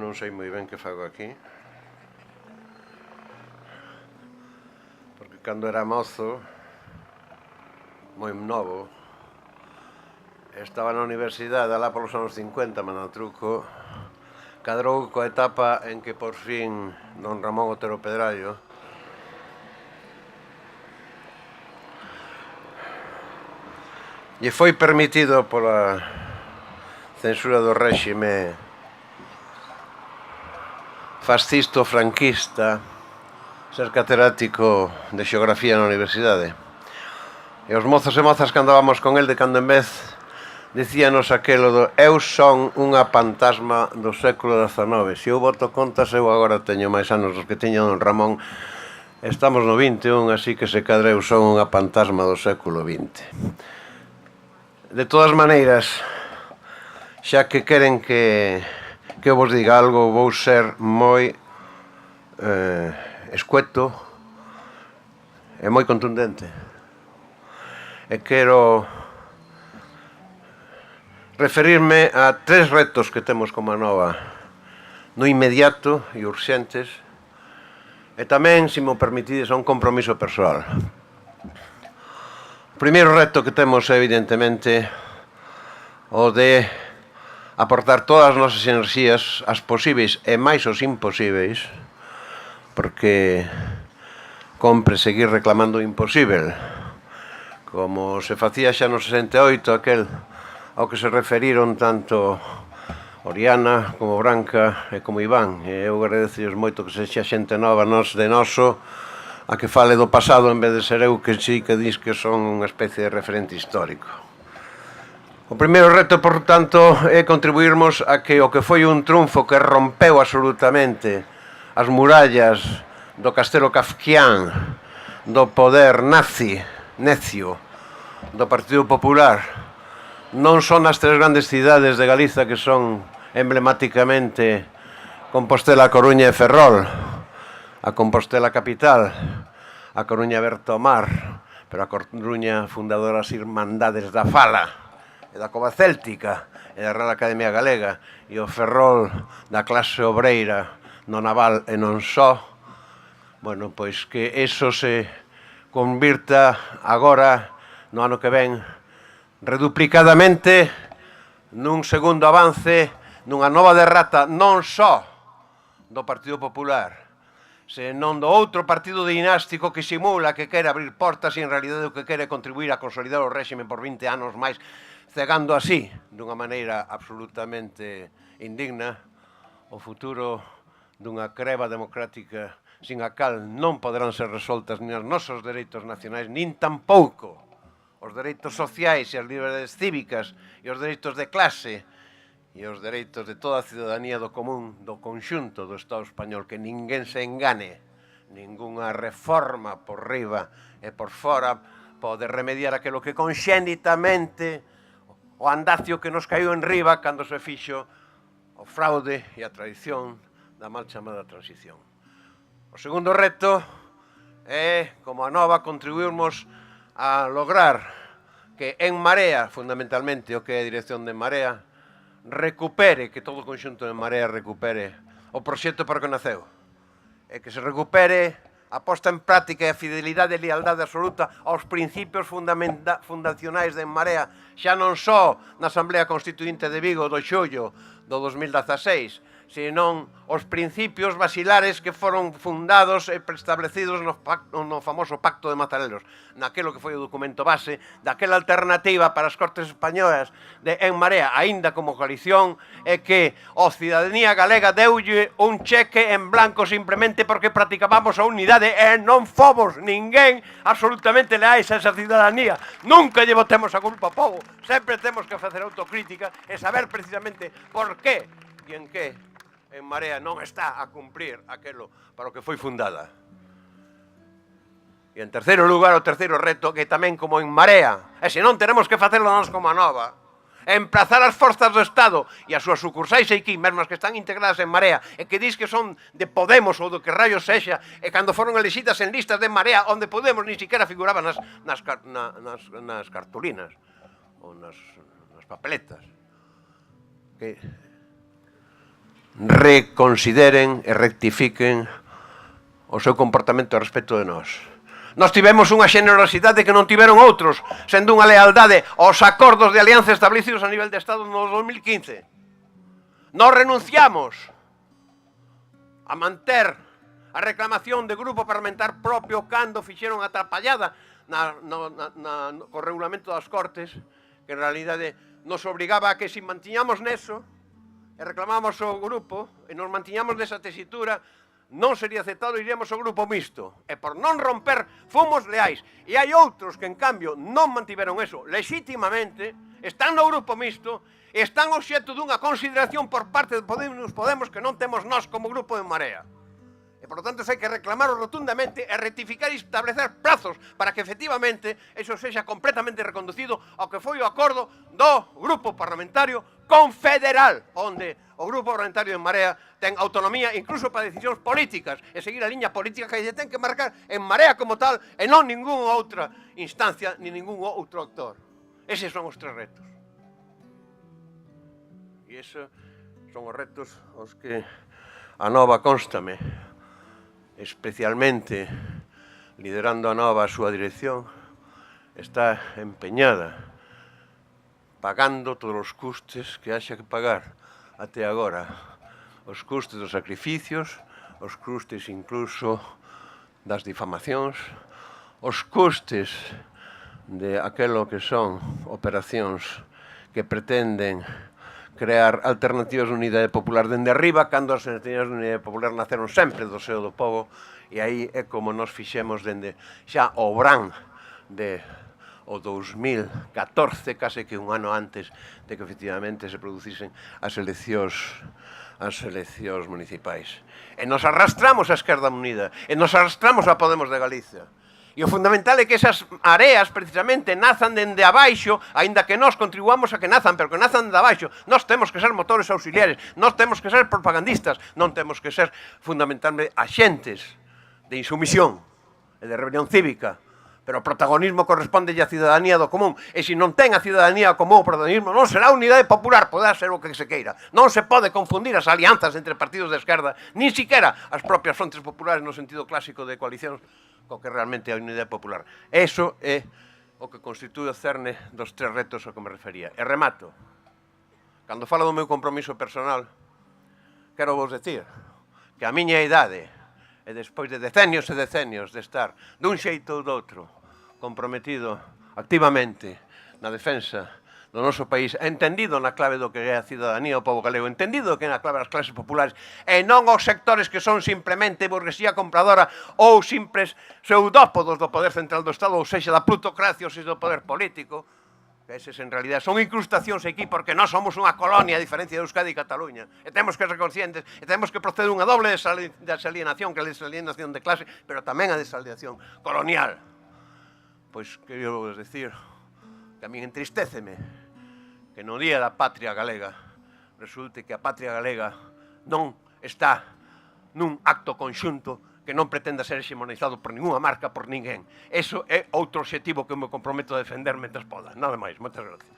non sei moi ben que fago aquí, porque cando era mozo, moi novo, estaba na universidade alá polos anos 50, Manatruco, cadrou coa etapa en que por fin don Ramón Otero Pedrallo lle foi permitido pola censura do réxime fascisto franquista ser catedrático de xeografía na universidade. E os mozos e mozas que andábamos con el de cando en vez dicíanos aquelo do eu son unha fantasma do século XIX. Se eu boto contas, eu agora teño máis anos dos que teño don Ramón. Estamos no 21, así que se cadra eu son unha fantasma do século XX. De todas maneiras, xa que queren que vos diga algo, vou ser moi escueto e moi contundente. E quero referirme a 3 retos que temos como Anova no inmediato e urxentes, e tamén, se mo permitides, a un compromiso persoal. O primeiro reto que temos é, evidentemente, o de aportar todas as nosas enerxías, as posíveis e máis os imposíveis, porque compre seguir reclamando o imposível, como se facía xa no 68, aquel ao que se referiron tanto Oriana como Branca e como Iván. E eu agradecio moito que sexa xente nova de noso a que fale do pasado en vez de ser eu que sí que dis que son unha especie de referente histórico. O primeiro reto, por tanto, é contribuirmos a que o que foi un triunfo que rompeu absolutamente as murallas do castelo kafkián, do poder necio, do Partido Popular, non son as 3 grandes cidades de Galiza que son emblemáticamente Compostela, Coruña e Ferrol, a Compostela capital, a Coruña aberta ao mar, pero a Coruña fundadora das Irmandades da Fala e da Cova Céltica e da Real Academia Galega, e o Ferrol da clase obreira no naval e non só. Bueno, pois que eso se convirta agora, no ano que ven, reduplicadamente nun segundo avance, nunha nova derrota non só do Partido Popular, senón do outro partido dinástico que simula que quere abrir portas e en realidade o que quere contribuir a consolidar o réxime por 20 anos máis, cegando así, dunha maneira absolutamente indigna, o futuro dunha creba democrática sin a cal non poderán ser resoltas nin os nosos dereitos nacionais, nin tampouco os dereitos sociais e as liberdades cívicas e os dereitos de clase e os dereitos de toda a ciudadanía do común, do conxunto do Estado español. Que ninguén se engane, ningunha reforma por riba e por fora pode remediar aquilo que conxénitamente o andacio que nos caiu en riba cando se fixo o fraude e a traición da mal chamada transición. O segundo reto é, como Anova, contribuirmos a lograr que En Marea, fundamentalmente o que é a dirección de En Marea, recupere, que todo o conxunto de En Marea recupere o proxecto para que naceu, e que se recupere a posta en práctica e a fidelidade e lealdade absoluta aos principios fundacionais de En Marea, xa non só na Asamblea Constituinte de Vigo do xullo do 2016, senón os principios basilares que foron fundados e preestablecidos no famoso Pacto de Mazarelos, naquelo que foi o documento base daquela alternativa para as Cortes Españolas de En Marea, aínda como coalición, e que a cidadanía galega deulle un cheque en blanco simplemente porque practicábamos a unidade e non fomos ninguén absolutamente leais a esa cidadanía. Nunca lle botemos a culpa ao povo, sempre temos que facer autocrítica e saber precisamente por qué e en que En Marea non está a cumprir aquelo para o que foi fundada. E en terceiro lugar, o terceiro reto, que tamén como En Marea, e se non tenemos que facelo nós como Anova, emplazar as forzas do Estado e as súas sucursais aquí, mesmo as que están integradas En Marea, e que dis que son de Podemos ou do que rayos sexa, e cando foron elixidas en listas de En Marea, onde Podemos ni siquiera figuraban nas cartulinas ou nas papeletas. Que reconsideren e rectifiquen o seu comportamento a respecto de nós. Nós tivemos unha xenerosidade que non tiveron outros, sendo unha lealdade aos acordos de alianza establecidos a nivel de Estado no 2015. Nós renunciamos a manter a reclamación de grupo parlamentar propio cando fixeron a atrapallada co regulamento das Cortes, que en realidade nos obrigaba a que se mantiñamos neso e reclamamos o grupo e nos mantiñamos nesa tesitura, non sería aceptado, iríamos ao grupo mixto. E por non romper, fomos leais. E hai outros que, en cambio, non mantiveron eso legítimamente, están no grupo mixto e están obxecto dunha consideración por parte de Podemos que non temos nós como grupo de Marea. E, por lo tanto, hai que reclamarlo rotundamente e rectificar e establecer plazos para que, efectivamente, eso sexa completamente reconducido ao que foi o acordo do grupo parlamentario confederal, onde o grupo parlamentario de Marea ten autonomía incluso para decisións políticas e seguir a liña política que lle ten que marcar en Marea como tal e non ninguna outra instancia ni ningún outro actor. Eses son os tres retos. E esos son os retos aos que a Nova constame, especialmente liderando a Nova a súa dirección, está empeñada pagando todos os custes que haxa que pagar até agora, os custes dos sacrificios, os custes incluso das difamacións, os custes de aquelo que son operacións que pretenden crear alternativas de unidade popular dende arriba, cando as alternativas de unidade popular naceron sempre do seo do povo, e aí é como nos fixemos dende xa o brán de o 2014, case que un ano antes de que efectivamente se producisen as eleccións municipais. E nos arrastramos a Esquerda Unida, e nos arrastramos a Podemos de Galicia. E o fundamental é que esas areas, precisamente, nazan dende abaixo, aínda que nós contribuamos a que nazan, pero que nazan dende abaixo. Nós temos que ser motores auxiliares, nós temos que ser propagandistas, non temos que ser, fundamentalmente, axentes de insumisión e de rebelión cívica. Pero o protagonismo corresponde á cidadanía do común. E se non ten a cidadanía común o protagonismo, non será unidade popular, poderá ser o que se queira. Non se pode confundir as alianzas entre partidos de esquerda, nin siquiera as propias frontes populares no sentido clásico de coalicións, co que realmente é a unidade popular. Eso é o que constitúe o cerne dos tres retos ao que me refería. E remato. Cando falo do meu compromiso personal, quero vos decir que a miña idade, e despois de decenios e decenios de estar dun xeito ou doutro comprometido activamente na defensa do noso país, entendido na clave do que é a cidadanía, o povo galego, entendido que é na clave das clases populares, e non os sectores que son simplemente burguesía compradora ou simples pseudópodos do poder central do Estado, ou sexa da plutocracia, ou sexa do poder político, que eses en realidad son incrustacións aquí porque nós somos unha colonia a diferencia de Euskadi e Cataluña, e temos que ser conscientes e temos que proceder unha doble desalienación, que é a desalienación de clase, pero tamén a desalienación colonial. Pois quero vos decir que a mí entristéceme que no Día da Patria Galega resulte que a Patria Galega non está nun acto conxunto que non pretenda ser hexemonizado por ninguna marca, por ninguén. Eso é outro obxectivo que me comprometo a defender mentre poda. Nada máis. Moitas gracias.